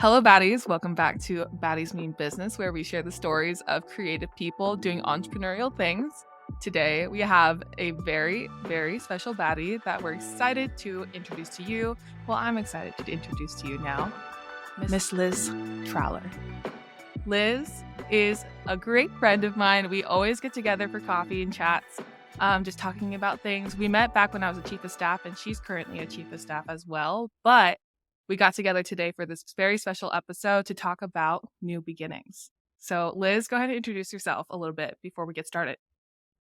Hello, Baddies. Welcome back to Baddies Mean Business, where we share the stories of creative people doing entrepreneurial things. Today, we have a very, very special baddie that we're excited to introduce to you. Well, I'm excited to introduce to you now, Miss Liz Trowler. Liz is a great friend of mine. We always get together for coffee and chats, just talking about things. We met back when I was a chief of staff, and she's currently a chief of staff as well. But we got together today for this very special episode to talk about new beginnings. So, Liz, go ahead and introduce yourself a little bit before we get started.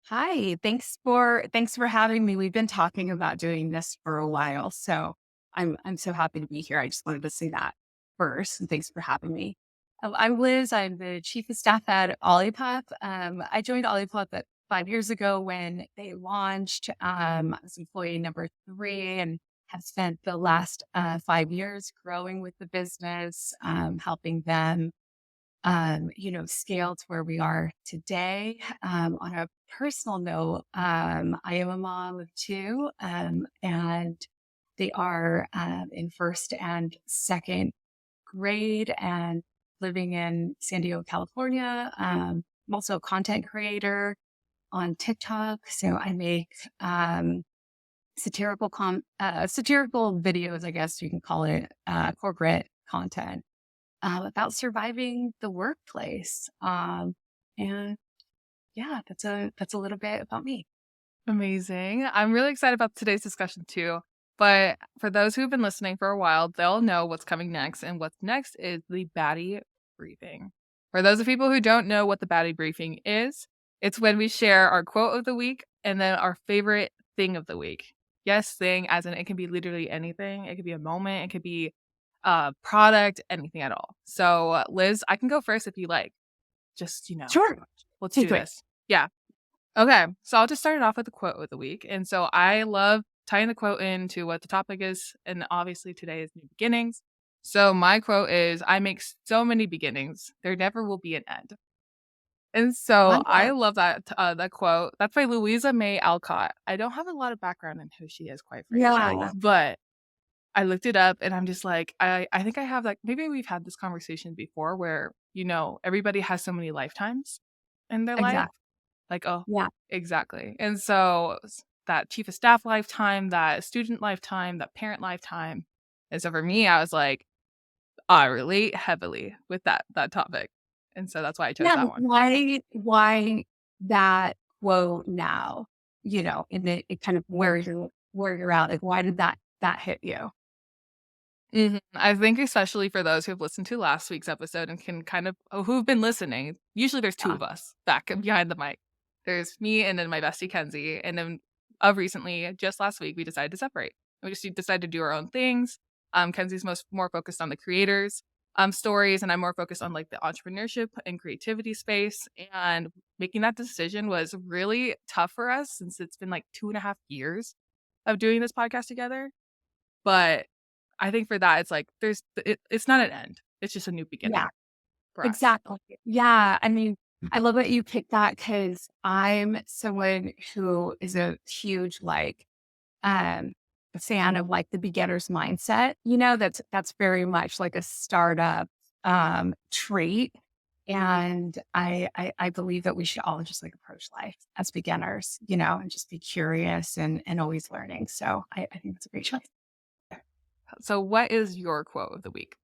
Hi, thanks for having me. We've been talking about doing this for a while, so I'm so happy to be here. I just wanted to say that first, and thanks for having me. I'm Liz. I'm the chief of staff at Olipop. I joined Olipop 5 years ago when they launched. I was employee number 3 and have spent the last 5 years growing with the business, helping them scale to where we are today. On a personal note, I am a mom of 2, and they are in first and second grade and living in San Diego, California. I'm also a content creator on TikTok. So I make satirical videos, I guess you can call it, corporate content about surviving the workplace. And yeah, that's a little bit about me. Amazing. I'm really excited about today's discussion too. But for those who've been listening for a while, they'll know what's coming next. And what's next is the Baddie Briefing. For those of people who don't know what the Baddie Briefing is, it's when we share our quote of the week and then our favorite thing of the week. Yes, thing, as in it can be literally anything. It could be a moment. It could be a product, anything at all. So, Liz, I can go first if you like. Just, Sure. let's Take do it. this. Yeah. Okay, so I'll just start it off with the quote of the week. And so I love tying the quote into what the topic is. And obviously today is new beginnings. So my quote is, I make so many beginnings, there never will be an end. And so Love I that. love that quote. That's by Louisa May Alcott. I don't have a lot of background in who she is, quite frankly, Yeah. but I looked it up and I'm just like, I think I have, like, maybe we've had this conversation before where, everybody has so many lifetimes in their life. Exactly. Like, oh, Yeah. exactly. And so that chief of staff lifetime, that student lifetime, that parent lifetime. And so for me, I was like, I relate heavily with that topic. And so that's why I chose Yeah. that one. Why that quote now, in the it kind of where you're at, like, why did that hit you? I think especially for those who've listened to last week's episode and can kind of who've been listening. Usually there's 2 Yeah. of us back behind the mic. There's me and then my bestie Kenzie. And then of recently, just last week, we decided to separate. We just decided to do our own things. Kenzie's more focused on the creators stories, and I'm more focused on like the entrepreneurship and creativity space. And making that decision was really tough for us since it's been like 2.5 years of doing this podcast together. But I think for that, it's like it's not an end. It's just a new beginning Yeah. for us. Exactly. Yeah. I mean, I love that you picked that because I'm someone who is a huge um fan of like the beginner's mindset. That's very much like a startup trait. And I believe that we should all just like approach life as beginners, and just be curious and always learning. So I think that's a great choice. So, what is your quote of the week?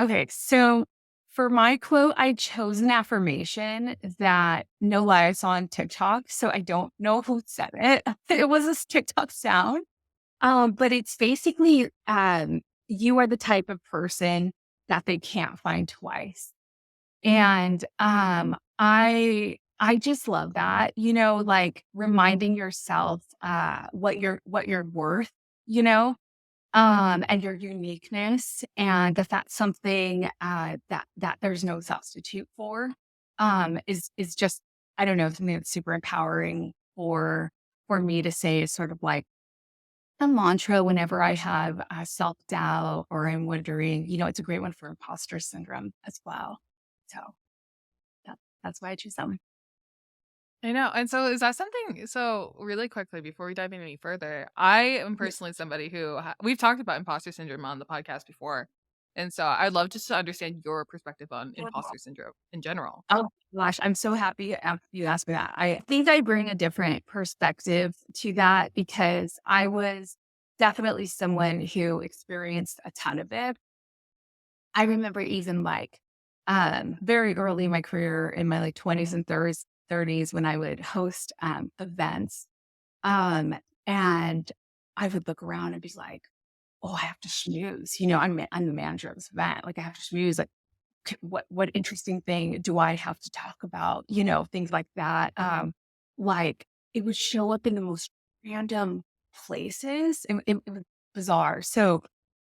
Okay, so for my quote, I chose an affirmation that no lie I saw on TikTok. So I don't know who said it. It was a TikTok sound. But it's basically you are the type of person that they can't find twice. And I just love that, like reminding yourself what you're worth, you know, and your uniqueness, and that that's something that there's no substitute for, is just, I don't know, something that's super empowering for me to say, is sort of like a mantra whenever I have self doubt or I'm wondering. It's a great one for imposter syndrome as well. So that's why I choose that one. I know. And so, is that something? So, really quickly, before we dive in any further, I am Yeah. personally somebody who we've talked about imposter syndrome on the podcast before. And so I'd love just to understand your perspective on imposter syndrome in general. Oh gosh, I'm so happy you asked me that. I think I bring a different perspective to that because I was definitely someone who experienced a ton of it. I remember even like very early in my career in my like 20s and 30s when I would host events. Um and I would look around and be like, oh, I have to schmooze. I'm the manager of this event. Like I have to schmooze. Like what interesting thing do I have to talk about? Things like that. Like it would show up in the most random places. It was bizarre. So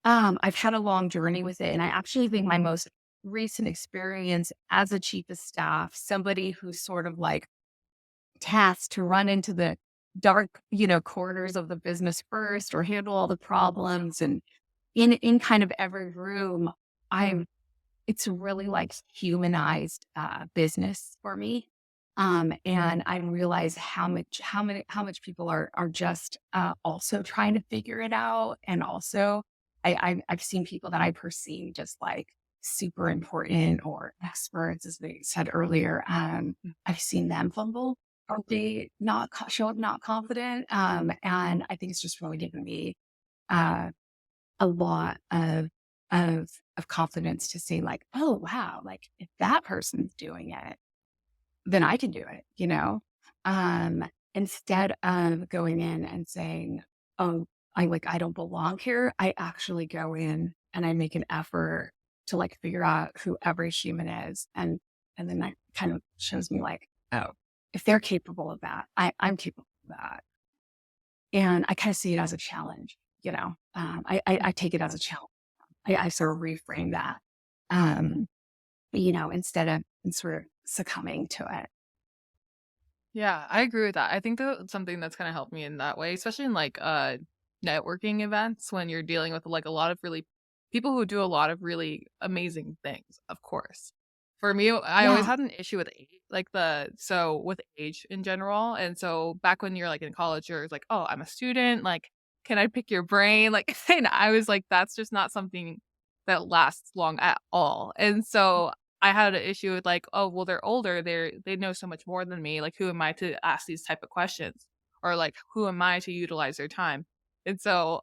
I've had a long journey with it. And I actually think my most recent experience as a chief of staff, somebody who's sort of like tasked to run into the dark, corners of the business first or handle all the problems and in kind of every room, I've it's really like humanized business for me. And I realize how much people are just also trying to figure it out. And also I've seen people that I perceive just like super important or experts, as they said earlier. I've seen them fumble or they show up not confident. And I think it's just really given me uh, a lot of confidence to say like, "Oh, wow, like if that person's doing it, then I can do it," Um, instead of going in and saying, "Oh, I don't belong here," I actually go in and I make an effort to like figure out who every human is. And then that kind of shows me like, oh, if they're capable of that, I'm capable of that. And I kind of see it as a challenge. I take it as a challenge. I sort of reframe that, um, instead of sort of succumbing to it. Yeah, I agree with that. I think that's something that's kind of helped me in that way, especially in like networking events when you're dealing with like a lot of really people who do a lot of really amazing things, of course. For me, I always Yeah. had an issue with age, like with age in general. And so back when you're like in college, you're like, oh, I'm a student. Like, can I pick your brain? Like, and I was like, that's just not something that lasts long at all. And so I had an issue with like, oh, well, they're older. They know so much more than me. Like, who am I to ask these type of questions? Or like, who am I to utilize their time? And so,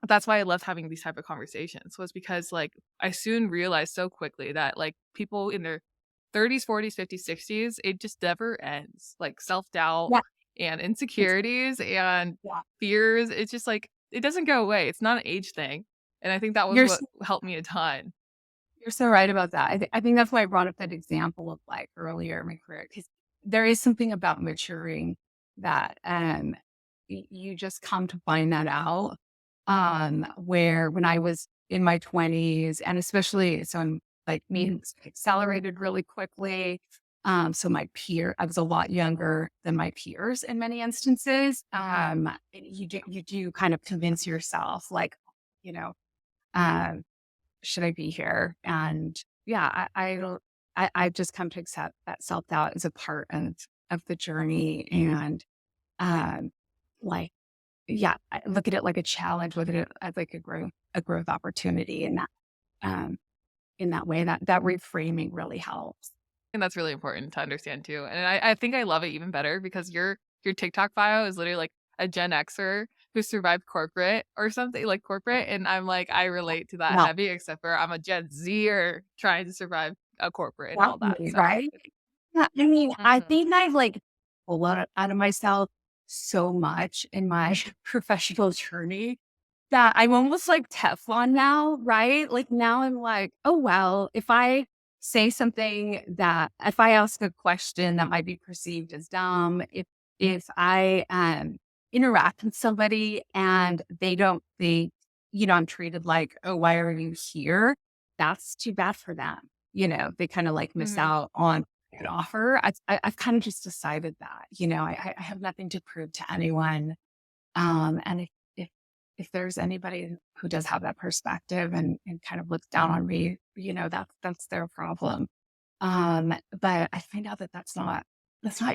that's why I loved having these type of conversations was because like I soon realized so quickly that like people in their 30s, 40s, 50s, 60s, it just never ends. Like self-doubt Yeah. and It's insecurities and yeah. fears. It's just like it doesn't go away. It's not an age thing. And I think that was You're what helped me a ton. You're so right about that. I think that's why I brought up that example of like earlier in my career because there is something about maturing that you just come to find that out. Where when I was in my 20s, and especially so I'm like me who's accelerated really quickly. So I was a lot younger than my peers in many instances. You do kind of convince yourself like, you know, um, should I be here? And yeah, I don't, I've just come to accept that self doubt is a part of the journey. And, um, like, yeah, I look at it like a challenge, look at it as like a growth opportunity. And that, um, in that way, that reframing really helps. And that's really important to understand too. And I think I love it even better because your TikTok bio is literally like a Gen Xer who survived corporate or something like corporate. And I'm like, I relate to that Well, heavy, except for I'm a Gen Zer trying to survive a corporate and all that. definitely, So right? Yeah, I mean, I mhm. think I've like pulled out of myself so much in my professional journey that I'm almost like Teflon now, right? Like now I'm like, oh well, if I say something that if I ask a question that might be perceived as dumb, if I interact with somebody and they don't think, I'm treated like, oh, why are you here? That's too bad for them. They kind of like miss Mhm. out on an offer. I've kind of just decided that, I have nothing to prove to anyone. And if if there's anybody who does have that perspective and kind of looks down on me, that's their problem. But I find out that that's not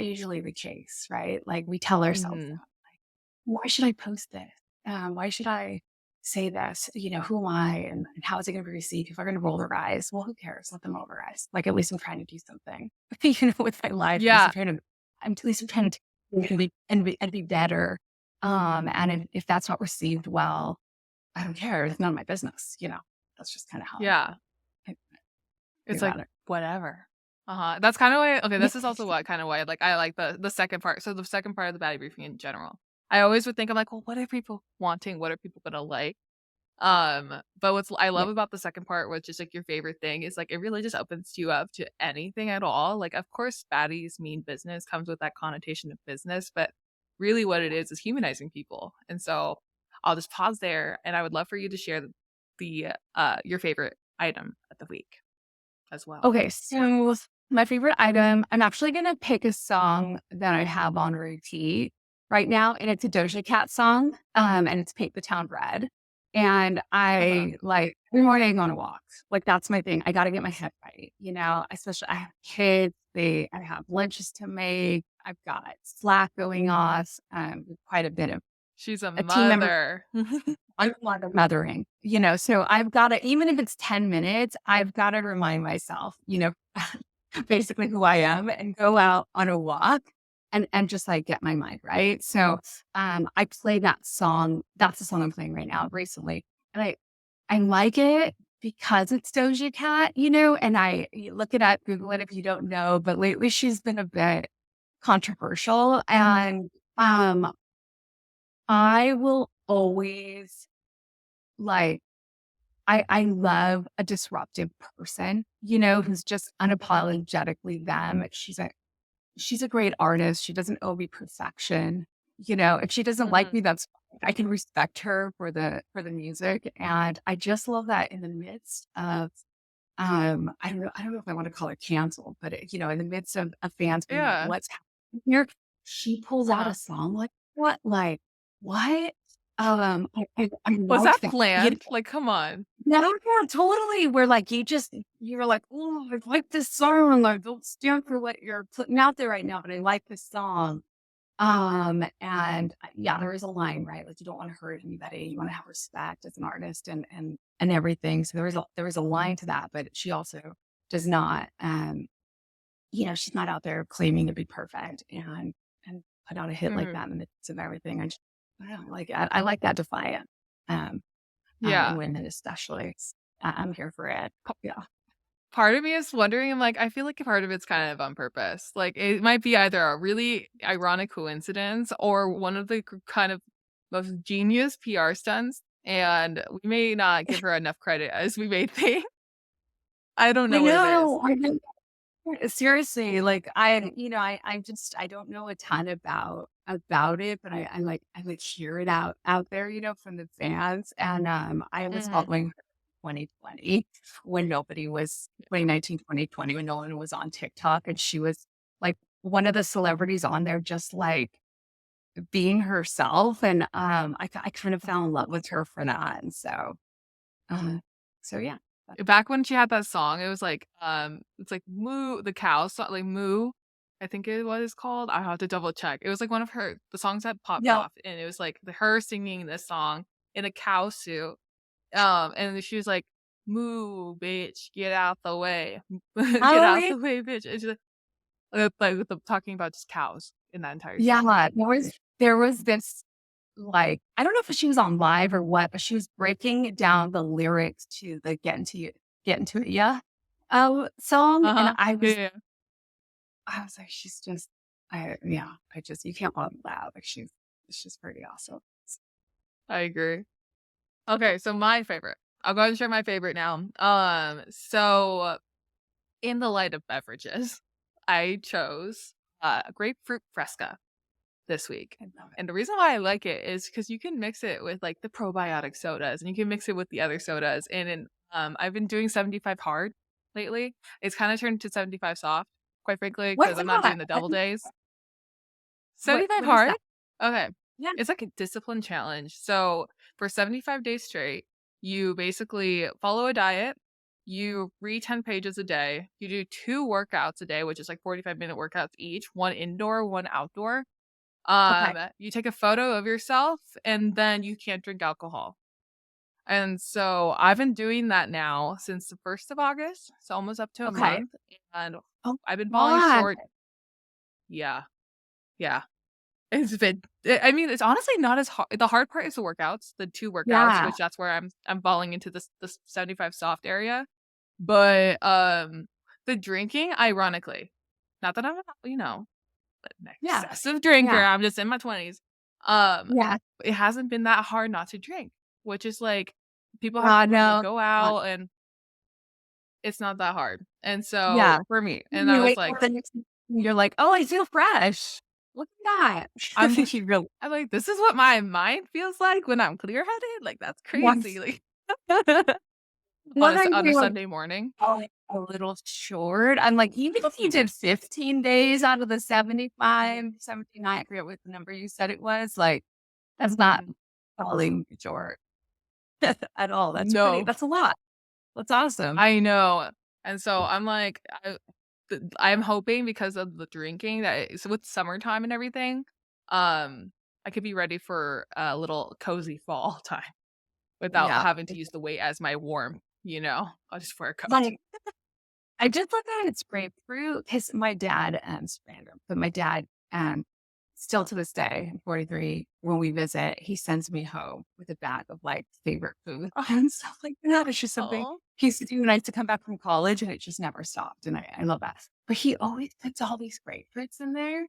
usually the case, right? Like we tell ourselves Mhm. that, like, why should I post this? Why should I? say this, who am I and how is it going to be received? If I'm going to roll their eyes, well, who cares? Let them roll their eyes. Like, at least I'm trying to do something, with my life. At least Yeah. at least I'm trying to be better. And if that's not received well, I don't care. It's none of my business. That's just kind of how Yeah. I think It's like about it. whatever. Uh-huh. That's kind of why okay, Yeah. this is also what kind of why like I like the second part. So the second part of the Baddie Briefing in general. I always would think I'm like, well, what are people wanting? What are people gonna like? But what's I Yeah. love about the second part, which is like your favorite thing, is like it really just opens you up to anything at all. Like, of course, baddies mean business comes with that connotation of business, but really what it is humanizing people. And so I'll just pause there, and I would love for you to share the your favorite item of the week as well. Okay. So my favorite item, I'm actually going to pick a song that I have on repeat right now. And it's a Doja Cat song. And it's Paint the Town Red. And Uh-huh. I like every morning on a walk. Like, that's my thing. I got to get my head right. Especially I have kids. I have lunches to make. I've got Slack going off. Quite a bit of She's a a team member. mother. I'm a lot of mothering, so I've got to, even if it's 10 minutes, I've got to remind myself, basically who I am and go out on a walk and just like get my mind right. So, I play that song. That's the song I'm playing right now recently. And I like it because it's Doja Cat, and you look it up, Google it if you don't know, but lately she's been a bit controversial and, I will always like, I love a disruptive person, who's just unapologetically them. She's a great artist. She doesn't owe me perfection. If she doesn't like Mhm. me, that's fine. I can respect her for the music. And I just love that in the midst of I don't know if I want to call it canceled, but in the midst of fans being like, Yeah. what's happening here? She pulls out a Uh-huh. song like what? Like, what? I Was like that that. planned? Like, come on. No, yeah, totally. Where like you're like, oh, I like this song. I don't stand for what you're putting out there right now, but I like this song. And yeah, there is a line, right? Like, you don't want to hurt anybody. You want to have respect as an artist and everything. So there is a line to that, but she also does not, she's not out there claiming to be perfect and put out a hit like Mhm. that in the midst of everything. I don't know, like I like that defiant. Um, in Yeah. women especially. I'm here for it. Yeah. Part of me is wondering, I'm like, I feel like a part of it's kind of on purpose. Like, it might be either a really ironic coincidence or one of the kind of most genius PR stunts, and we may not give her enough credit as we may think. I don't I know what it is. know. I know. Seriously, like I don't know a ton about it, but I like hear it out there, from the fans. And I was Mhm. following her 2020 when nobody was 2019, 2020 when no one was on TikTok, and she was like one of the celebrities on there, just like being herself. And I kind of fell in love with her for that. And uh, so yeah. Back when she had that song, it was like, it's like Moo, the cow song, like Moo, I think it was called. I have to double check. It was like one of the songs that popped Yeah. off, and it was like her singing this song in a cow suit. And she was like, "Moo, bitch, get out the way, get Oh, out the way, bitch." And she's like with talking about just cows in that entire yeah, song. there was this, like, I don't know if she was on live or what, but she was breaking down the lyrics to the Get Into It, Yeah, song, Uh and huh. I Yeah, was yeah, I was like, she's just yeah, you can't bottom that, like, it's just pretty awesome. I agree. Okay, so my favorite. I'll go ahead and share my favorite now. So in the light of beverages, I chose grapefruit fresca this week. I love it. And the reason why I like it is because you can mix it with like the probiotic sodas and you can mix it with the other sodas. I've been doing 75 hard lately. It's kind of turned to 75 soft, quite frankly, because What's I'm not that? doing the double days. What 75 what is hard? that? Okay. Yeah, It's like a discipline challenge. So for 75 days straight, you basically follow a diet. You read 10 pages a day. You do 2 workouts a day, which is like 45-minute workouts each, one indoor, one outdoor. okay. You take a photo of yourself and then you can't drink alcohol. And so I've been doing that now since the 1st of August, so almost up to a Okay. month, and Oh, I've been falling God. short. Yeah, yeah. It's been I mean, it's honestly not as hard. The hard part is the workouts, the 2 workouts, Yeah. which that's where I'm falling into this 75 soft area. But, the drinking, ironically, not that I'm an Yeah. excessive drinker, Yeah. I'm just in my 20s. Um, Yeah. it hasn't been that hard not to drink, which is like, people have told me to No. go Uh, out and it's not that hard. And yeah. so for me, and I You was wake like, up the next you're like, "Oh, I feel fresh. Look at I'm that." You really I'm like, "This is what my mind feels like when I'm clear-headed? Like, that's crazy." yes. Like, What I on a feel Sunday morning. a little short. I'm like, even if you did 15 days out of the 75, 79, I forget what the number you said it was, like, that's not Mhm. falling short at all. No, That's a lot. That's awesome. I know. And so I'm like, I'm hoping because of the drinking that it's with summertime and everything, I could be ready for a little cozy fall time without Yeah. having to use the weight as my warm. I'll just wear a coat. Like, I just look at it, it's grapefruit because my dad, it's random, but my dad, still to this day, I'm 43, when we visit, he sends me home with a bag of like favorite food and stuff like that. It's just something Oh, he used to do when I used to come back from college and it just never stopped. And I love that. But he always puts all these grapefruits in there.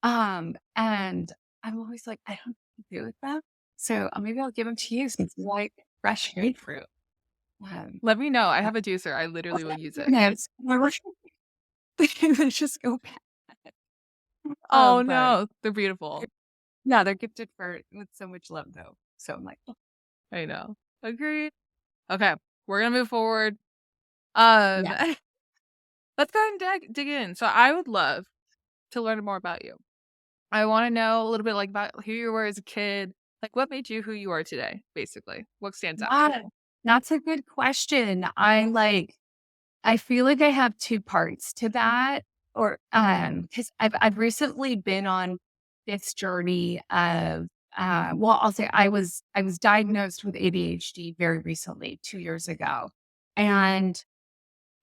And I'm always like, I don't know what to do with them. So maybe I'll give them to you since you like fresh grapefruit. Um, let me know. I have a juicer. I literally will use it. Yes. Let's just go back. Oh But no, they're beautiful. yeah, they're gifted for with so much love though. So I'm like, "Oh, I know. Agreed. Okay, we're gonna move forward. Um, yeah, let's go ahead and dig in. So I would love to learn more about you. I want to know a little bit like about who you were as a kid. Like what made you who you are today, basically. What stands out? wow, that's a good question. I feel like I have two parts to that, or because I've recently been on this journey of well, I'll say I was diagnosed with ADHD very recently, 2 years ago, and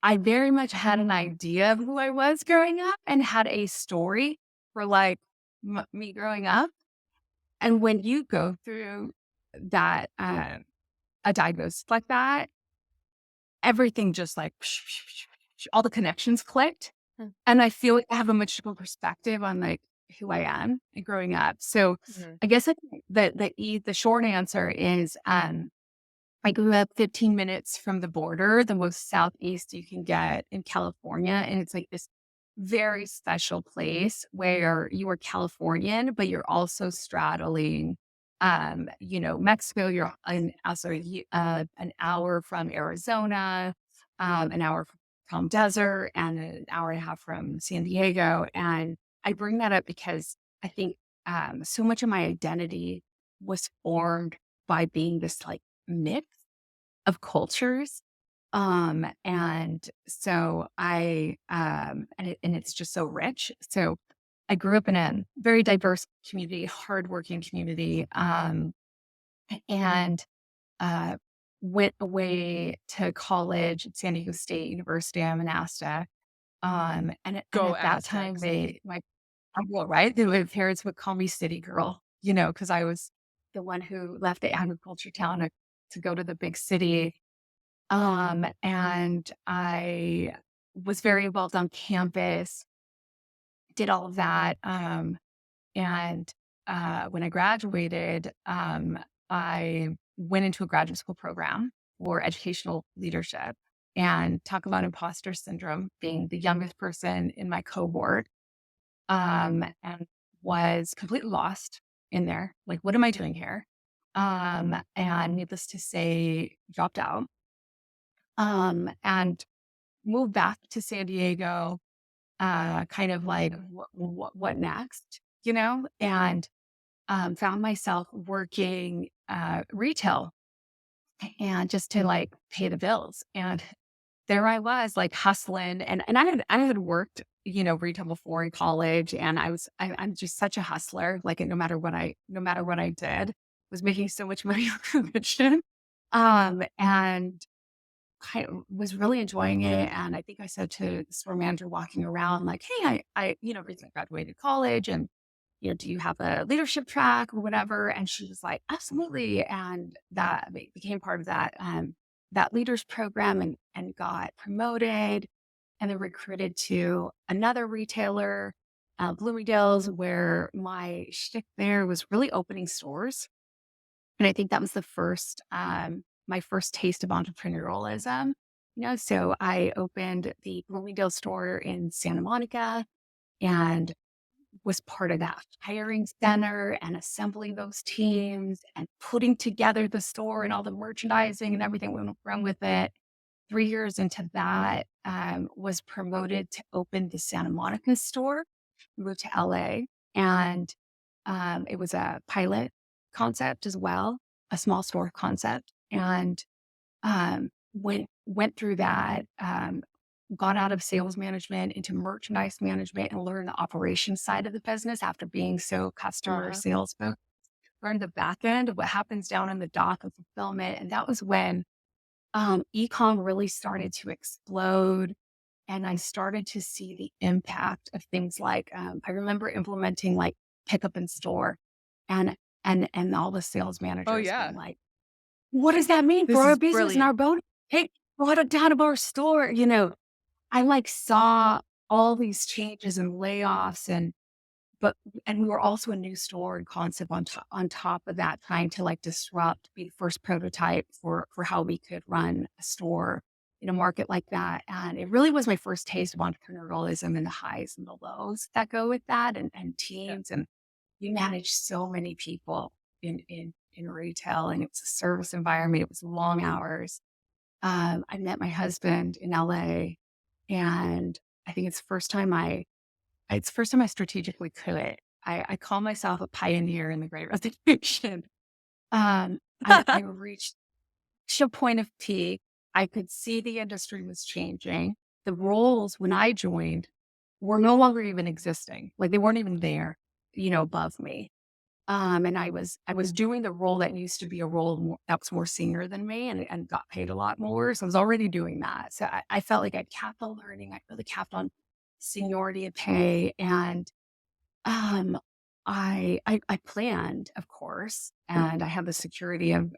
I very much had an idea of who I was growing up and had a story for like me growing up. And when you go through that, a diagnosis like that, everything just like all the connections clicked. Mm, And I feel like I have a much different perspective on like who I am and growing up. So mhm. I guess the short answer is I grew up 15 minutes from the border, the most southeast you can get in California. And it's like this very special place where you are Californian, but you're also straddling, Mexico. You're an hour from Arizona, an hour from Palm Desert, and an hour and a half from San Diego. And I bring that up because I think so much of my identity was formed by being this like mix of cultures. And so and it's just so rich. So I grew up in a very diverse community, hardworking community, and uh, went away to college at San Diego State University. I'm an ASTA. And Go at that time, Aztecs. well, right, my parents would call me city girl, because I was the one who left the agriculture town to go to the big city. And I was very involved on campus, did all of that. And when I graduated, I went into a graduate school program for educational leadership, and talk about imposter syndrome, being the youngest person in my cohort, and was completely lost in there. Like, what am I doing here? And needless to say, dropped out, and moved back to San Diego, kind of like, what next, and found myself working retail, and just to like pay the bills. And there I was like hustling, and I had worked, retail before in college, and I'm just such a hustler. Like no matter what I did, was making so much money on commission. And kind of was really enjoying it. And I think I said to the store manager walking around, like, hey, recently graduated college and, do you have a leadership track or whatever? And she was like, absolutely. And became part of that leaders program and got promoted and then recruited to another retailer, Bloomingdale's, where my shtick there was really opening stores. And I think that was my first taste of entrepreneurialism. So I opened the Bloomingdale store in Santa Monica and was part of that hiring center and assembling those teams and putting together the store and all the merchandising and everything that went around with it. 3 years into that, was promoted to open the Santa Monica store, moved to LA, and it was a pilot concept as well, a small store concept, and went through that. Got out of sales management into merchandise management and learned the operations side of the business after being so customer Uh-huh. sales focused. Learned the back end of what happens down in the dock of fulfillment, and that was when e-com really started to explode. And I started to see the impact of things like, I remember implementing like pickup in store and, and all the sales Oh managers being yeah. like, what does that mean for This our is business and brilliant. our bonus? Hey, brought it down to our store. I like saw all these changes and layoffs but and we were also a new store and concept on top of that, trying to like disrupt, be the first prototype for how we could run a store in a market like that. And it really was my first taste of entrepreneurialism and the highs and the lows that go with that and Yeah. teams. And you manage so many people in retail and it was a service environment. It was long hours. I met my husband in LA and I think it's the first time I strategically quit. I call myself a pioneer in the Great Resignation. I reached a point of peak. I could see the industry was changing. The roles when I joined were no longer even existing. Like they weren't even there, above me. And I was doing the role that used to be a role that was more senior than me and got paid a lot more. So I was already doing that. So I felt like I capped on learning. I really capped on seniority and pay. And um, I planned, of course, and I have the security of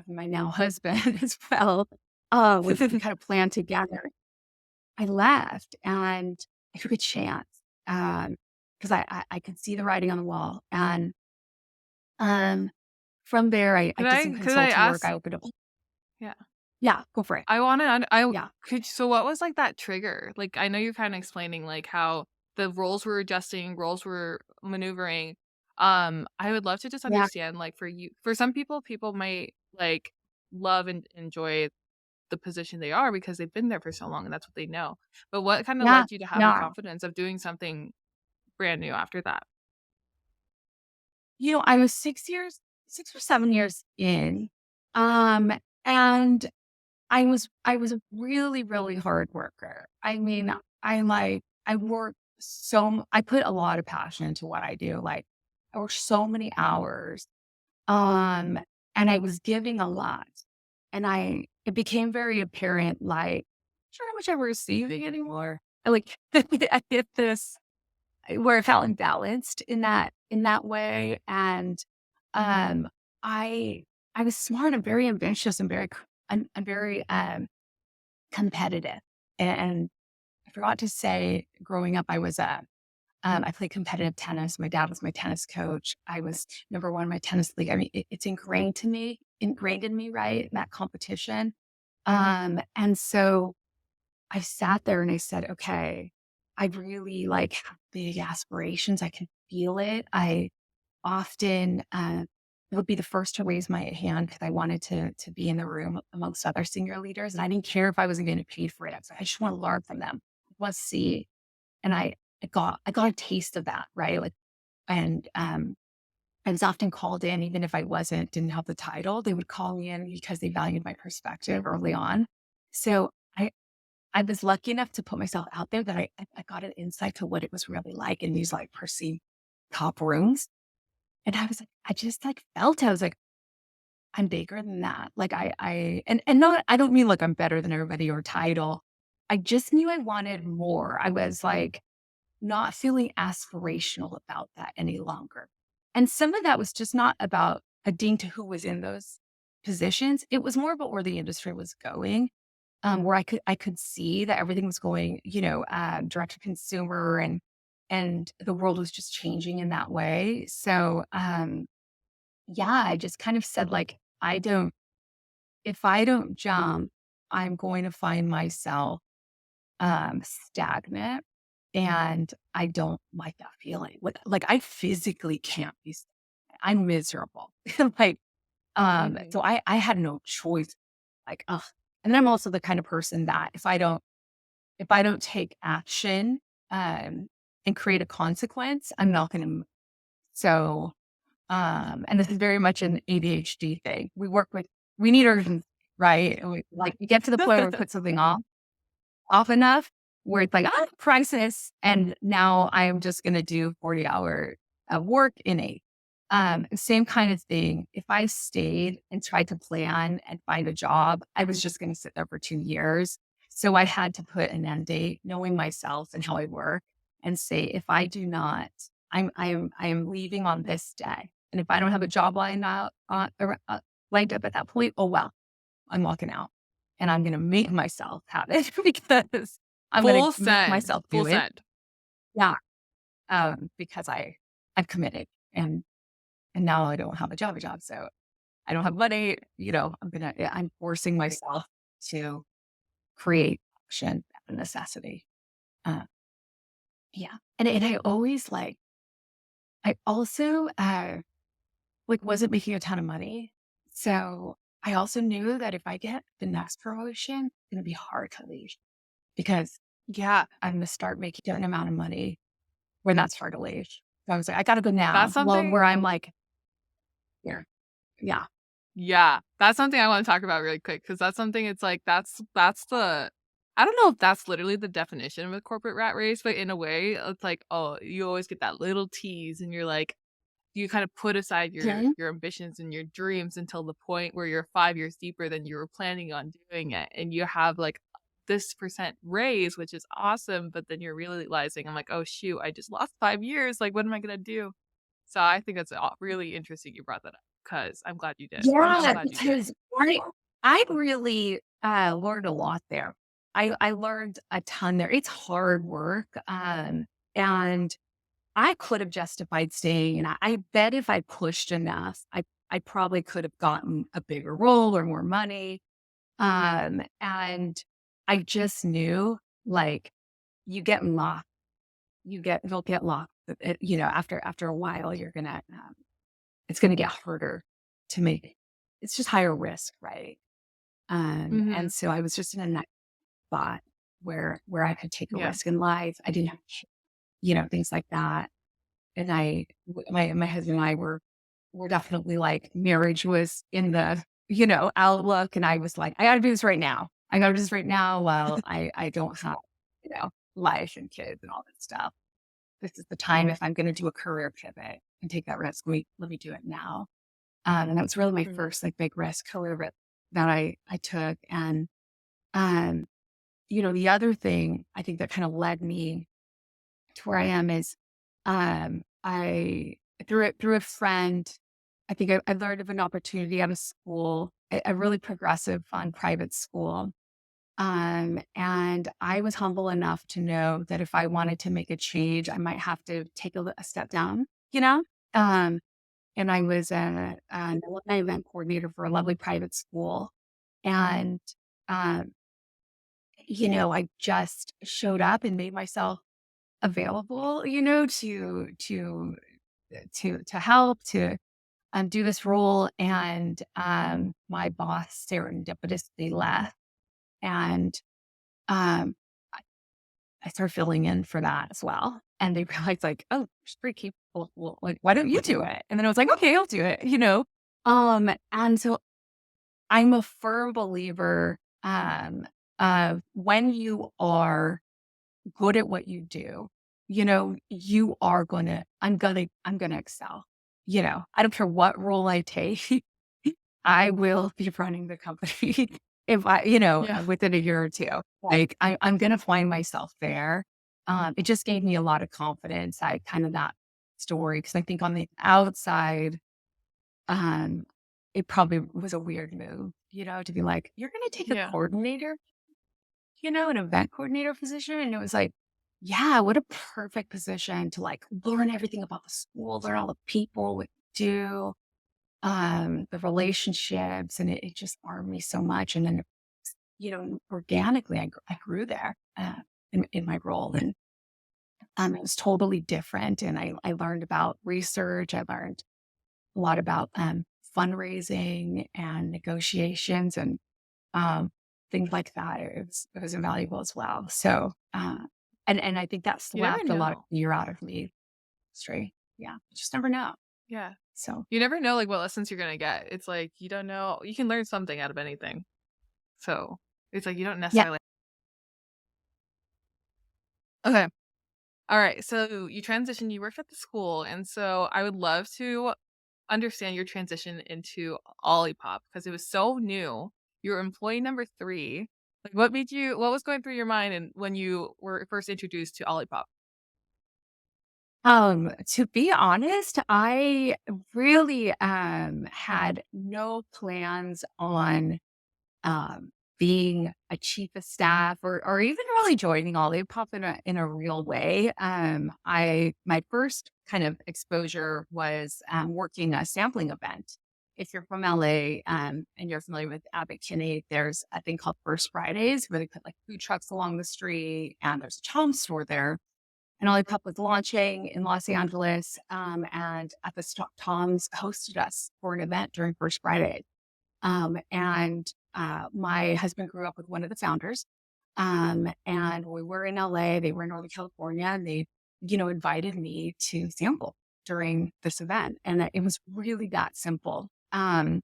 my now husband as well. We kind of planned together. I left and I took a chance because I could see the writing on the wall. And um, from there, I Could did some I consulting work. ask? I opened up. Yeah. Yeah, go for it. I wanna I Yeah, could so what was, like, that trigger? Like, I know you're kinda explaining, like, how the roles were adjusting, roles were maneuvering. I would love to just yeah, understand, like, for some people, people might, like, love and enjoy the position they are because they've been there for so long and that's what they know. But what kinda yeah, led you to have the yeah. confidence of doing something brand new after that? I was 6 or 7 years in, and I was a really, really hard worker. I mean, I work I put a lot of passion into what I do. Like I work so many hours. Um, and I was giving a lot. And it became very apparent, like, sure how much I'm receiving anymore. Like I hit this where I felt imbalanced in that way. And um I I was smart and very ambitious and very competitive. And I forgot to say, growing up, I played competitive tennis. My dad was my tennis coach. I was number one in my tennis league. I mean, it's ingrained in me, right? That competition. And so I sat there and I said, okay, I really like have big aspirations. I can feel it. I often would be the first to raise my hand because I wanted to be in the room amongst other senior leaders. And I didn't care if I wasn't getting paid for it. I just want to learn from them. I want to see. And I got a taste of that, right? Like, and I was often called in, even if didn't have the title, they would call me in because they valued my perspective early on. So I was lucky enough to put myself out there that I got an insight to what it was really like in these like perceived top rooms. And I was like, I just like felt it. I was like, I'm bigger than that. Like and not, I don't mean like I'm better than everybody or title. I just knew I wanted more. I was like not feeling aspirational about that any longer. And some of that was just not about adhering to who was in those positions. It was more about where the industry was going, where I could see that everything was going, direct to consumer, and the world was just changing in that way. So yeah, I just kind of said like, if I don't jump, I'm going to find myself stagnant. And I don't like that feeling. Like I physically can't be I'm miserable. Like, Hmm. so I had no choice. Like, ugh. And then I'm also the kind of person that if I don't take action, and create a consequence, I'm not gonna. So, and this is very much an ADHD thing. We need urgency, right? And like we get to the point where we put something off enough where it's like, crisis. And now I'm just going to do 40-hour work in a same kind of thing. If I stayed and tried to plan and find a job, I was just going to sit there for 2 years. So I had to put an end date, knowing myself and how I work, and say, if I do not, I am leaving on this day. And if I don't have a job lined up at that point, oh well, I'm walking out, and I'm gonna make myself have it because I'm gonna Full make send. myself Full do it. send. Yeah, because I've committed, and now I don't have a job, so I don't have money. I'm forcing myself to create action out of necessity. Uh, yeah, and I always I also like wasn't making a ton of money, so I also knew that if I get the next promotion, it's gonna be hard to leave because Yeah. I'm gonna start making a certain amount of money when that's hard to leave. So I was like, I gotta go That's now. Well, something. where I'm like, here, yeah, Yeah, that's something I wanna talk about really quick because that's something it's like that's the I don't know if that's literally the definition of a corporate rat race, but in a way, it's like, oh, you always get that little tease and you're like you kind of put aside okay, your ambitions and your dreams until the point where you're 5 years deeper than you were planning on doing it, and you have, like, this percent raise, which is awesome, but then you're realizing, I'm like, "Oh, shoot, I just lost 5 years, like, what am I gonna do?" So I think that's, really interesting you brought that up because 'cause I'm glad you did. I'm yeah, glad you did. because I really learned a lot there. I learned a ton there. It's hard work, and I could have justified staying, and I bet if I pushed enough, I probably could have gotten a bigger role or more money. And I just knew, like, you get locked, you'll get locked. After a while, it's gonna get harder to make it. It's just higher risk, right? And Mhm. so I was just in a nice spot where I could take a Yeah. risk in life. I didn't have, things like that. And my husband and I were definitely like marriage was in the, outlook. And I was like, I gotta do this right now. I gotta do this right now while I don't have, life and kids and all that stuff. This is the time if I'm gonna do a career pivot and take that risk. Let me do it now. And that was really my Mhm. first like big risk career risk that I took. And um, the other thing I think that kind of led me to where I am is, I through a friend, I think I learned of an opportunity at a school, a really progressive, fun private school. And I was humble enough to know that if I wanted to make a change, I might have to take a step down, you know? Um, and I was an alumni event coordinator for a lovely private school. And, um, I just showed up and made myself available, to help, to do this role. And my boss serendipitously left, and um, I, I started filling in for that as well. And they realized, like, oh, she's pretty capable. Well, like, why don't you do it? And then I was like, okay, I'll do it. And so I'm a firm believer, of when you are good at what you do, I'm gonna excel. I don't care what role I take. I will be running the company if Yeah. within a year or two. Like I'm going to find myself there. It just gave me a lot of confidence. I kind of that story because I think on the outside, um, it probably was a weird move, to be like, you're going to take a Yeah. coordinator, an event coordinator position. And it was like, yeah, what a perfect position to like learn everything about the school, learn all the people, what to do, the relationships, and it just armed me so much. And then, organically, I grew there in my role, and it was totally different. And I learned about research. I learned a lot about fundraising and negotiations and um, things like that. It was invaluable as well. So, and I think that You never slapped a lot of know. fear out of me. Straight, yeah, you just never know. Yeah. So, You never know like what lessons you're gonna get. It's like you don't know. You can learn something out of anything. So it's like you don't yeah. necessarily. Okay. All right. So you transitioned. You worked at the school, and so I would love to understand your transition into Olipop because it was so new. You were employee number 3. Like, what made you? What was going through your mind and when you were first introduced to Olipop? To be honest, I really had no plans on um being a chief of staff or even really joining Olipop in a real way. I my first kind of exposure was working a sampling event. If you're from LA and you're familiar with Abbot Kinney, there's a thing called First Fridays where they put like food trucks along the street, and there's a charm store there, and Olipop was launching in Los Angeles, and at the stop, Tom's hosted us for an event during First Friday. And my husband grew up with one of the founders, and we were in LA. They were in Northern California, and they, invited me to sample during this event, and it was really that simple. And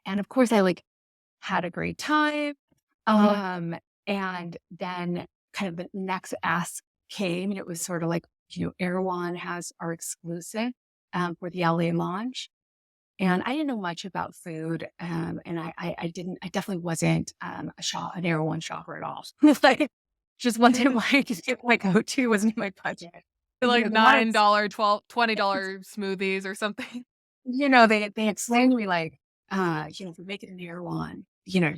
of course, I like had a great time. And then kind of the next ask came, and it was sort of like, Erewhon has our exclusive for the LA launch. And I didn't know much about food. And I definitely wasn't an Erewhon shopper at all. It's like, just wanted my go-to wasn't in my budget. Like A lot of, $9, 12, $20 smoothies or something. they explained to me like, if you make it an Erewhon, you get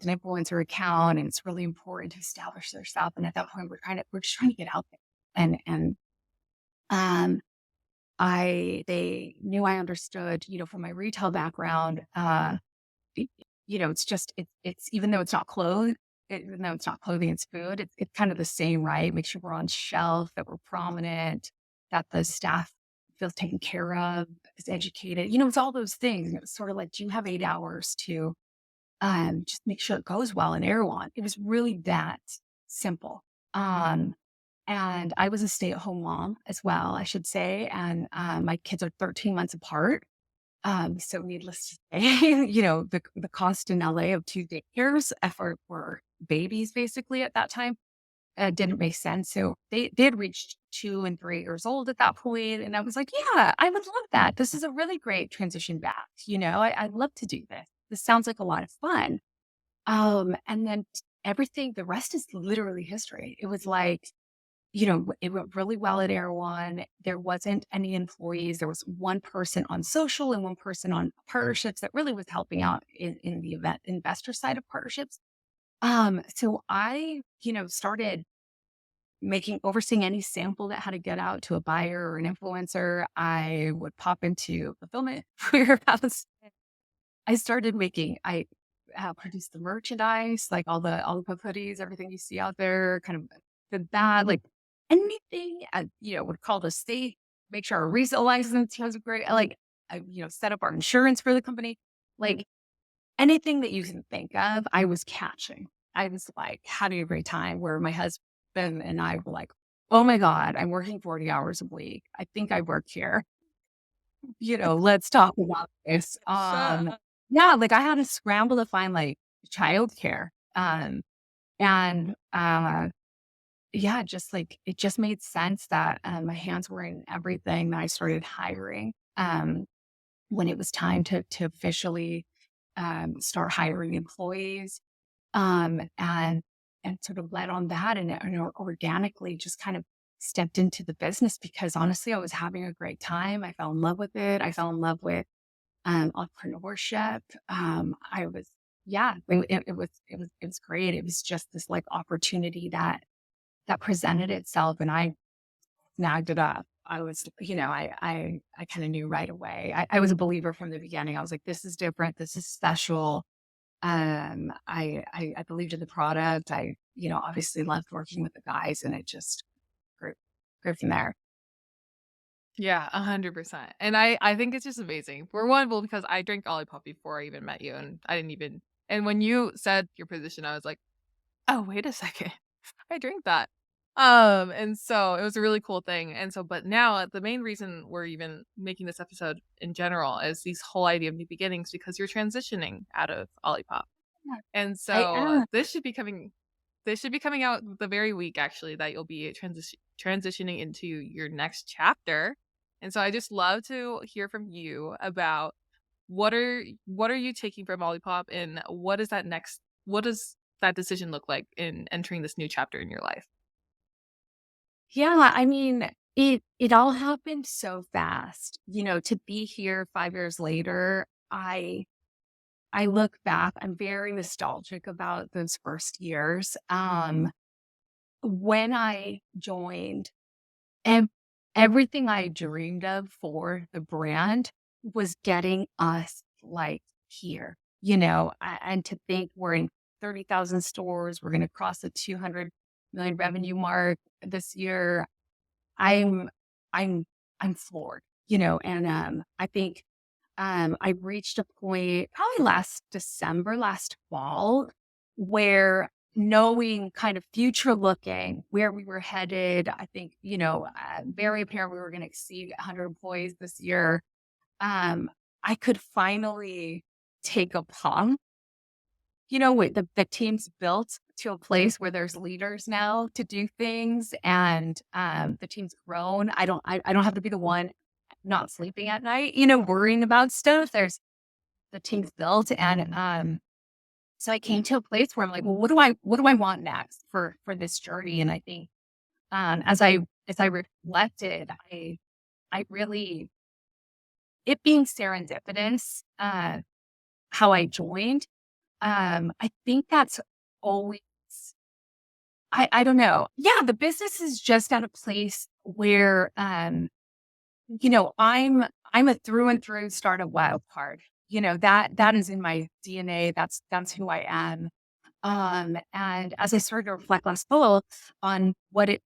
an influencer account, and it's really important to establish yourself. And at that point, we're just trying to get out there. And um, they knew I understood, from my retail background, y- it's even though it's not even though it's not clothing, it's food, it's kind of the same, right? Make sure we're on shelf, that we're prominent, that the staff feels taken care of, is educated. It's all those things. And it was sort of like, do you have 8 hours to just make sure it goes well in Erewhon? It was really that simple. Um, and I was a stay-at-home mom as well, I should say. And my kids are 13 months apart. So needless to say, the cost in LA of 2 daycares for babies basically at that time didn't make sense. So they had reached 2 and 3 years old at that point, and I was like, yeah, I would love that. This is a really great transition back. I'd love to do this. This sounds like a lot of fun. And then the rest is literally history. It was like, it went really well at Erewhon. There wasn't any employees. There was one person on social and one person on partnerships that really was helping out in the event investor side of partnerships. So I, started overseeing any sample that had to get out to a buyer or an influencer. I would pop into fulfillment warehouse. I produced the merchandise, like all the hoodies, everything you see out there, kind of good, bad, like anything, would call the state, make sure our resale license was great. Set up our insurance for the company, like anything that you can think of, I was catching. I was like having a great time where my husband and I were like, oh my God, I'm working 40 hours a week. I think I work here. Let's talk about this. Yeah, like I had to scramble to find like childcare. And yeah, just like it just made sense that my hands were in everything that I started hiring. when it was time to officially start hiring employees, and sort of led on that and organically just kind of stepped into the business because honestly, I was having a great time. I fell in love with it. I fell in love with entrepreneurship. I was, yeah, it was great. It was just this like opportunity that presented itself, and I snagged it up. I was, I kind of knew right away. I was a believer from the beginning. I was like, this is different. This is special. I believed in the product. I, obviously loved working with the guys, and it just grew, grew from there. Yeah, 100%. And I think it's just amazing. For one, well, because I drank Olipop before I even met you, and I didn't even. And when you said your position, I was like, oh, wait a second. I drink that. And so it was a really cool thing. And so, but now the main reason we're even making this episode in general is this whole idea of new beginnings because you're transitioning out of Olipop. Yeah, And I so am. this should be coming out the very week actually that you'll be transitioning into your next chapter. And so I just love to hear from you about what are you taking from Olipop and what does that decision look like in entering this new chapter in your life? Yeah, I mean, it all happened so fast. To be here 5 years later, I look back, I'm very nostalgic about those first years. When I joined, ev- everything I dreamed of for the brand was getting us like here, and to think we're in 30,000 stores, we're going to cross the 200 million revenue mark this year. I'm I'm I'm floored, and I think I reached a point probably last December, last fall, where knowing kind of future looking where we were headed, I think, very apparent we were going to exceed 100 employees this year. Um, I could finally take a pause. With the team's built to a place where there's leaders now to do things, and the team's grown. I don't have to be the one not sleeping at night, worrying about stuff. There's the team's built, and so I came to a place where I'm like, well, what do I want next for this journey? And I think as I reflected, I really, it being serendipitous, how I joined. I think that's always, I don't know. Yeah, the business is just at a place where, I'm a through and through startup wild card. That is in my DNA. That's who I am. And as I started to reflect last fall on what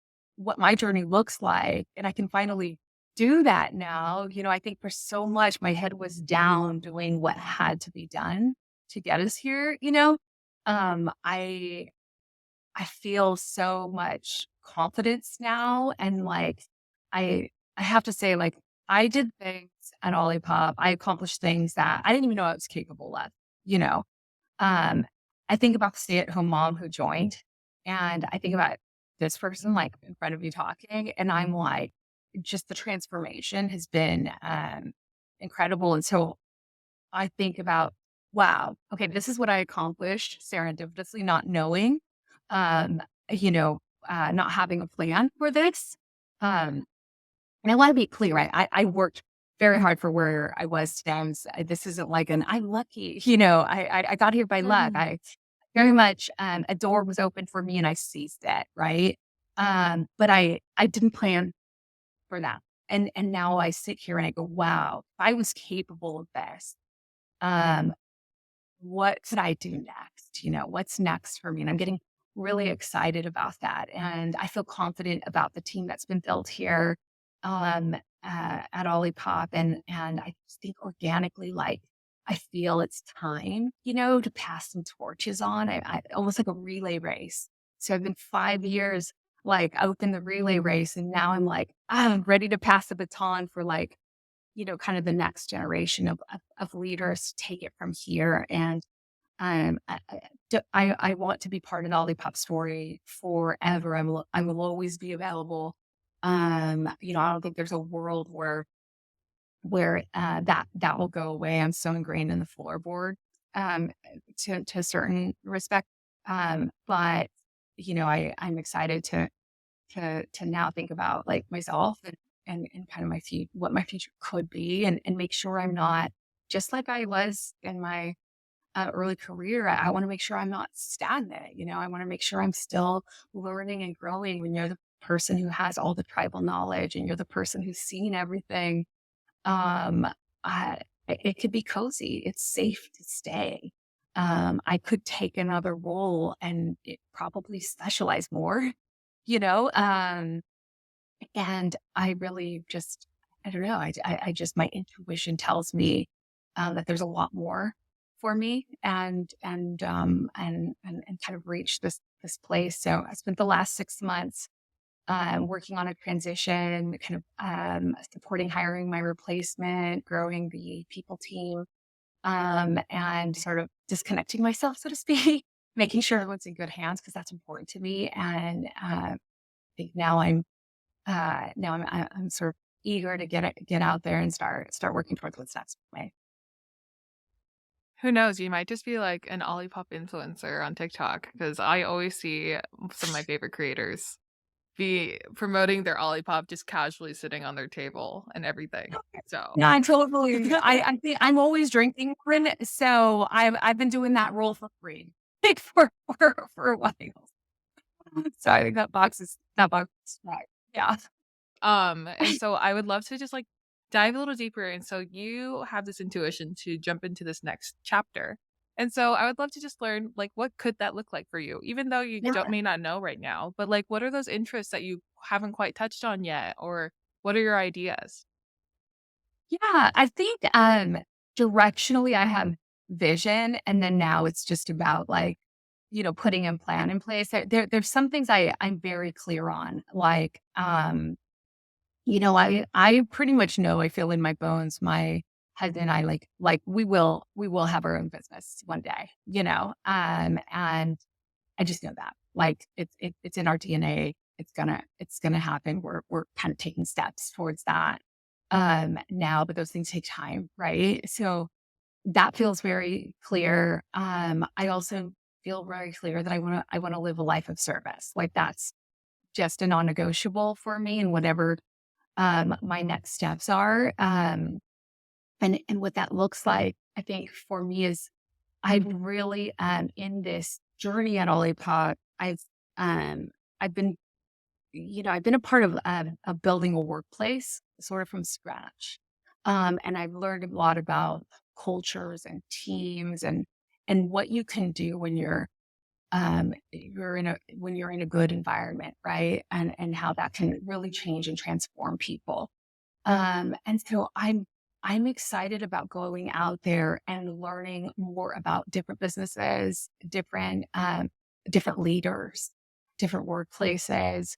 my journey looks like, and I can finally do that now, I think for so much my head was down doing what had to be done to get us here. I feel so much confidence now, and like I have to say, like, I did things at Olipop. I accomplished things that I didn't even know I was capable of, you know. Um, I think about the stay-at-home mom who joined, and I think about this person like in front of you talking, and I'm like, just the transformation has been incredible. And so I think about, wow, okay, this is what I accomplished serendipitously, not knowing, um, you know, not having a plan for this. Um, and I want to be clear, right? I worked very hard for where I was today. This isn't like I'm lucky, I got here by luck. Mhm. I very much, a door was open for me and I seized it, right? But I didn't plan for that. And now I sit here and I go, wow, if I was capable of this, um, what could I do next? What's next for me? And I'm getting really excited about that. And I feel confident about the team that's been built here um, at Olipop. And I just think organically, like, I feel it's time, to pass some torches on. I almost like a relay race. So I've been 5 years like out in the relay race. And now I'm like, I'm ready to pass the baton for like, kind of the next generation of leaders to take it from here. And I want to be part of the Olipop story forever. I will always be available. I don't think there's a world where where that will go away. I'm so ingrained in the floorboard um, to a certain respect, but I'm excited to now think about like myself and kind of what my future could be, and make sure I'm not just like I was in my early career. I want to make sure I'm not stagnant. I want to make sure I'm still learning and growing. When you're the person who has all the tribal knowledge and you're the person who's seen everything, um, it could be cozy. It's safe to stay. I could take another role and probably specialize more, you know? And I really just, I don't know. I just, my intuition tells me that there's a lot more for me, and kind of reach this place. So I spent the last 6 months working on a transition, kind of supporting hiring my replacement, growing the people team, and sort of disconnecting myself, so to speak, making sure everyone's in good hands because that's important to me. And I think now I'm sort of eager to get out there and start working towards what's next for me. Who knows? You might just be like an Olipop influencer on TikTok because I always see some of my favorite creators be promoting their Olipop just casually sitting on their table and everything. So, No, I totally. I think I'm always drinking more, so I've been doing that role for free, like for a while. So I think that box is right. Yeah. and so I would love to just like dive a little deeper. And so you have this intuition to jump into this next chapter. And so I would love to just learn like what could that look like for you, even though you don't Yeah. may not know right now, but like what are those interests that you haven't quite touched on yet? Or what are your ideas? Yeah, I think, directionally, I have vision, and then now it's just about, like, putting a plan in place. There's some things I'm very clear on, like, I pretty much know, I feel in my bones, my husband and I, like, we will have our own business one day, and I just know that. Like, it's in our DNA. It's gonna happen. We're kind of taking steps towards that now, but those things take time, right? So that feels very clear. I also feel very clear that I wanna live a life of service. Like, that's just a non-negotiable for me, and whatever my next steps are. And what that looks like, I think for me is I've really, in this journey at Olipop, um, I've been, I've been a part of building a workplace sort of from scratch. And I've learned a lot about cultures and teams and what you can do when you're in a good environment, right? And how that can really change and transform people. And so I'm excited about going out there and learning more about different businesses, different leaders, different workplaces.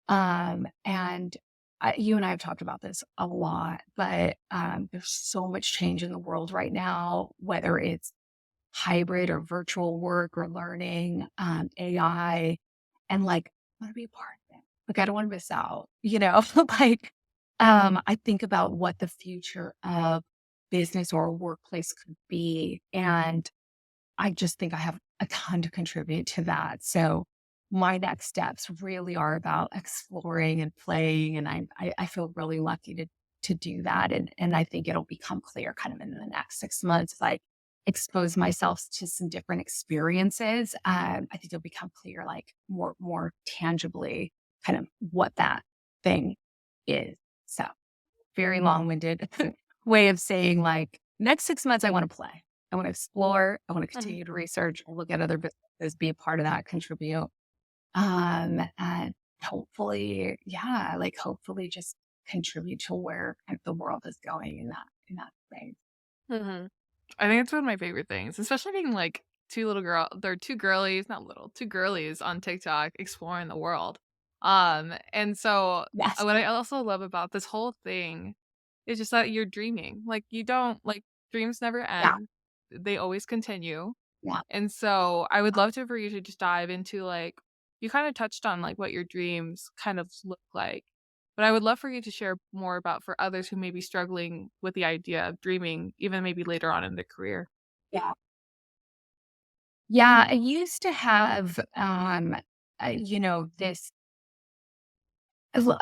And you and I have talked about this a lot, but there's so much change in the world right now, whether it's hybrid or virtual work or learning, AI, and like, I want to be a part of it. Like, I don't want to miss out, like, I think about what the future of business or workplace could be. And I just think I have a ton to contribute to that. So my next steps really are about exploring and playing. And I feel really lucky to do that. And I think it'll become clear kind of in the next 6 months as I expose myself to some different experiences. I think it'll become clear, like more tangibly, kind of what that thing is. So very long-winded way of saying, like, next 6 months, I want to play. I want to explore. I want to Mhm. continue to research, look at other businesses, be a part of that, contribute. And hopefully, yeah, like hopefully just contribute to where kind of the world is going in that space. Mhm. I think it's one of my favorite things, especially being like there are two girlies, not little, two girlies on TikTok exploring the world. And so Yes. what I also love about this whole thing is just that you're dreaming. Like you don't like dreams never Yeah. end. They always continue. Yeah. And so I would love to for you to just dive into like you kind of touched on like what your dreams kind of look like. But I would love for you to share more about for others who may be struggling with the idea of dreaming, even maybe later on in their career. Yeah. Yeah, I used to have, this well,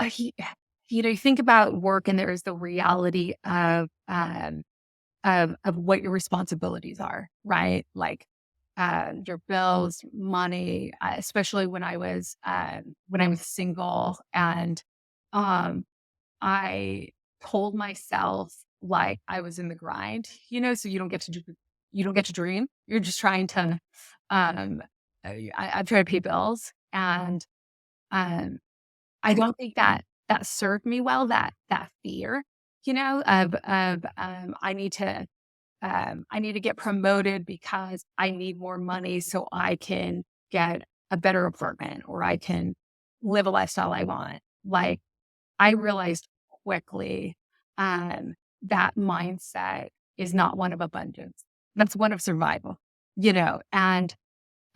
you think about work and there is the reality of what your responsibilities are, right? Like, your bills, money, especially when I was single and, um, I told myself like I was in the grind, so you don't get to dream. You're just trying to, um, I'm trying to pay bills and, um, I don't think that served me well, that fear, of I need to get promoted because I need more money so I can get a better apartment or I can live a lifestyle I want. Like, I realized quickly, that mindset is not one of abundance. That's one of survival, and,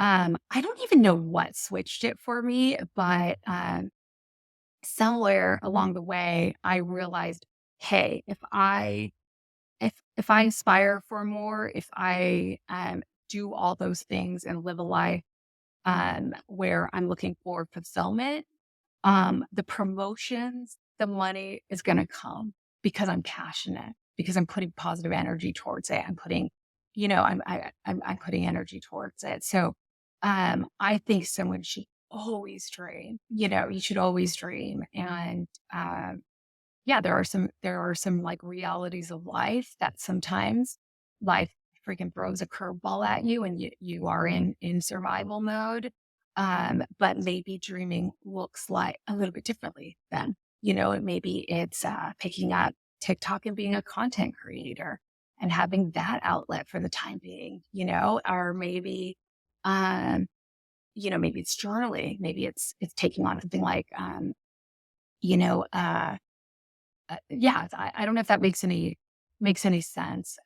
I don't even know what switched it for me, but, somewhere along the way, I realized, hey, if I aspire for more, if I do all those things and live a life where I'm looking for fulfillment, the promotions, the money is going to come because I'm passionate, because I'm putting positive energy towards it. I'm putting energy towards it. So, I think someone should always dream. You should always dream, and yeah, there are some like realities of life that sometimes life freaking throws a curveball at you and you are in survival mode. But maybe dreaming looks like a little bit differently then. Maybe it's picking up TikTok and being a content creator and having that outlet for the time being, or um, maybe it's journaling, maybe it's taking on something like you know, uh yeah, I don't know if that makes any sense,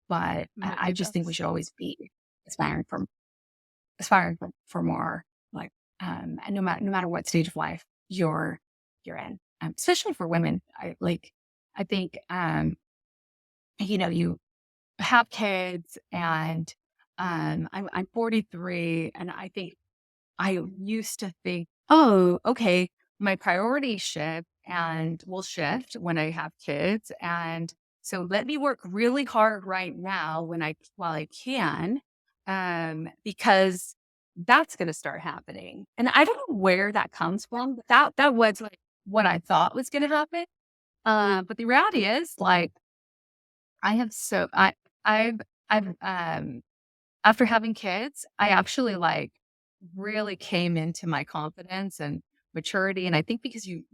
but I It just think we does. should always be aspiring for aspiring for more, like, and no matter what stage of life you're in, especially for women. I think, you have kids and, I'm 43, and I think I used to think, "Oh, okay, my priorities shift and will shift when I have kids, and so let me work really hard right now while I can, because that's gonna start happening." And I don't know where that comes from, but that was, like, what I thought was gonna happen. But the reality is, like, I have so I've, after having kids, I actually, like, really came into my confidence and maturity, and I think because you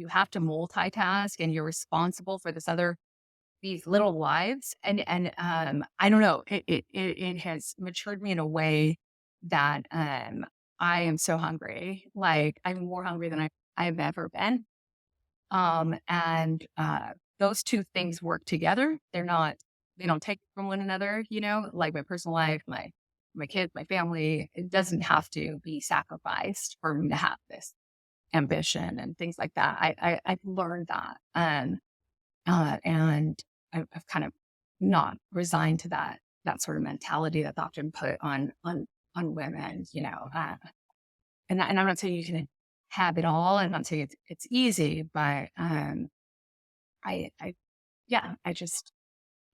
have to multitask and you're responsible for these little lives, and I don't know, it has matured me in a way that, I am so hungry, like, I'm more hungry than I've ever been, and, those 2 things work together. They don't take from one another, like my personal life, my kids, my family. It doesn't have to be sacrificed for me to have this ambition and things like that. I've learned that, and I've kind of not resigned to that sort of mentality that's often put on women, and I'm not saying you can have it all. I'm not saying it's easy, but, I yeah, I just,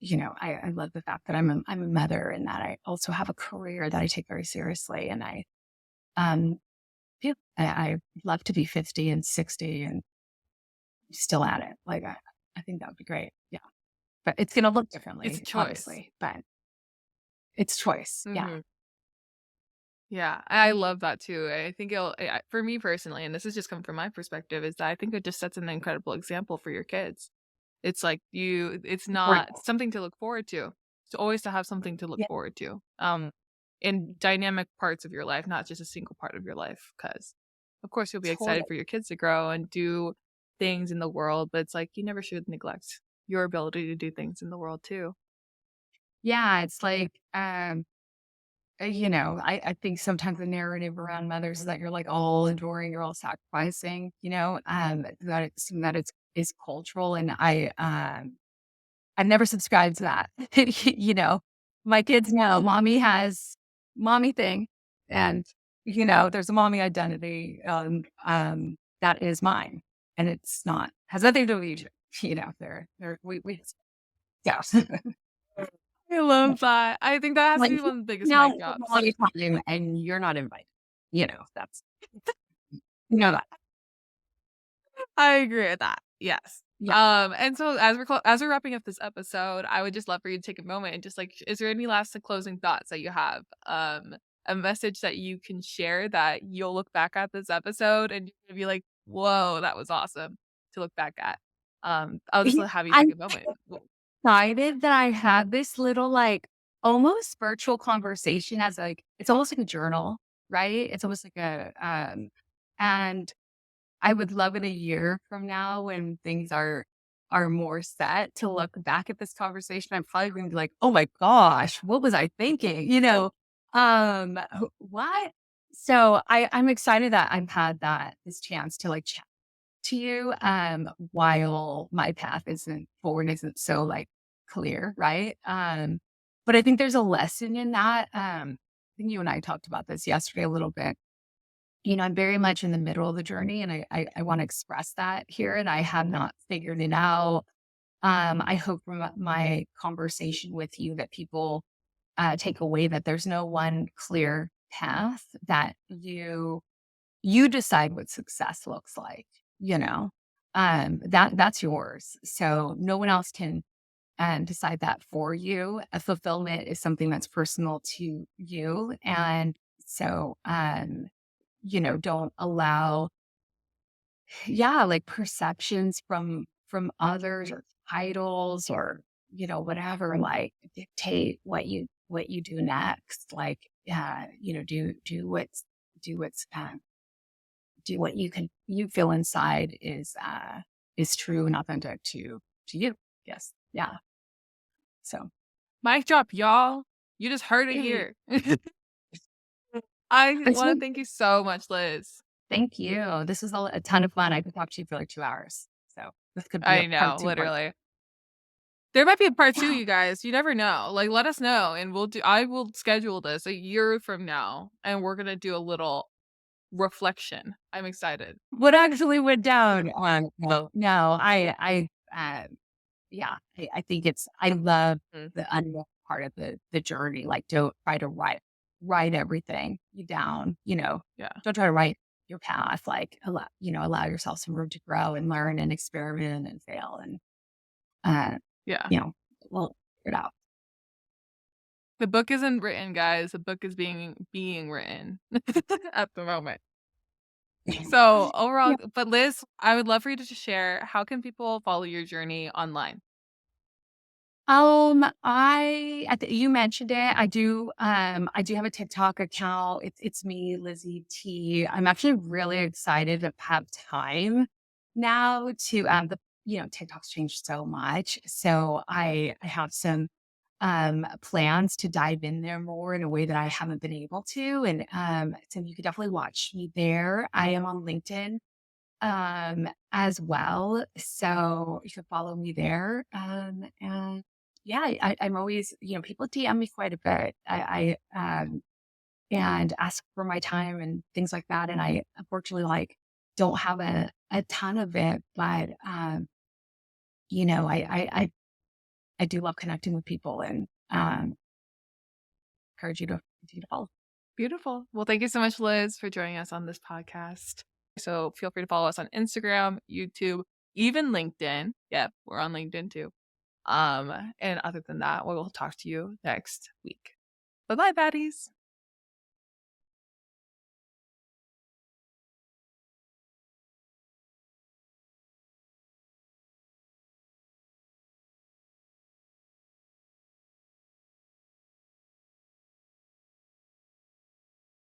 I love the fact that I'm a mother and that I also have a career that I take very seriously. And um, I love to be 50 and 60 and still at it. Like, I think that would be great. Yeah. But it's going to look It's a differently, choice. obviously, but it's choice. Yeah. Mhm. Yeah, I love that too. I think for me personally, and this is just coming from my perspective, is that I think it just sets an incredible example for your kids. It's like it's Right. not something to look forward to. It's always to have something to look Yeah. forward to. In dynamic parts of your life, not just a single part of your life. Because of course you'll be excited Totally. for your kids to grow and do things in the world, but it's like you never should neglect your ability to do things in the world too. Yeah. It's like, I think sometimes the narrative around mothers is that you're like all enduring, you're all sacrificing, that it's is cultural. And I've never subscribed to that. My kids know mommy has mommy thing, and there's a mommy identity that is mine, and it's not has nothing to do with you. They're we yeah. I love that. I think that has to Like be one of the biggest now, mic drops. mommy talking, and you're not invited. That's that. I agree with that. Yes. Yeah. And so as we're wrapping up this episode, I would just love for you to take a moment and just like, is there any last closing thoughts that you have? A message that you can share that you'll look back at this episode and you're gonna be like, whoa, that was awesome to look back at. I'll just have you take I'm a moment. excited that I had this little like almost virtual conversation as like it's almost like a journal, right? It's almost like and I would love it a year from now when things are more set to look back at this conversation. I'm probably going to be like, oh my gosh, what was I thinking? What? So I'm excited that I've had this chance to like chat to you while my path isn't so like clear, right? But I think there's a lesson in that. I think you and I talked about this yesterday a little bit. I'm very much in the middle of the journey, and I want to express that here, and I have not figured it out. I hope from my conversation with you that people take away that there's no one clear path, that you decide what success looks like, that's yours. So no one else can decide that for you. A fulfillment is something that's personal to you. And so, don't allow, like perceptions from others or titles or, whatever, like dictate what you do next. Like, do what's, do what you feel inside is true and authentic to you. Yes. Yeah. So Mic drop, y'all. You just heard it here. I this want to one, thank you so much, Liz. thank you. This was a ton of fun. I could talk to you for like 2 hours. So this could be a I part know, two, part literally. There might be a part 2, yeah. you guys. You never know. Like, let us know, and I will schedule this a year from now, and we're gonna do a little reflection. I'm excited. What actually went down on no, yeah, I think I love Mm, the unknown part of the journey. Like, don't try to write everything down. yeah. Don't try to write your path. Like, allow yourself some room to grow and learn and experiment and fail and uh, Yeah. you know, we'll figure it out. The book isn't written, guys. The book is being written at the moment. So, overall Yeah. but Liz, I would love for you to just share, how can people follow your journey online? You mentioned it. I do have a TikTok account. It's me, Lizzie T. I'm actually really excited to have time now to TikTok's changed so much. So I have some plans to dive in there more in a way that I haven't been able to. And so you could definitely watch me there. I am on LinkedIn as well. So you can follow me there. And yeah, I'm always, people DM me quite a bit. And ask for my time and things like that. And I unfortunately like don't have a ton of it, but I do love connecting with people and encourage you to continue to follow. Beautiful. Well, thank you so much, Liz, for joining us on this podcast. So, feel free to follow us on Instagram, YouTube, even LinkedIn. Yep, we're on LinkedIn too. And other than that, we will talk to you next week. Bye-bye, baddies.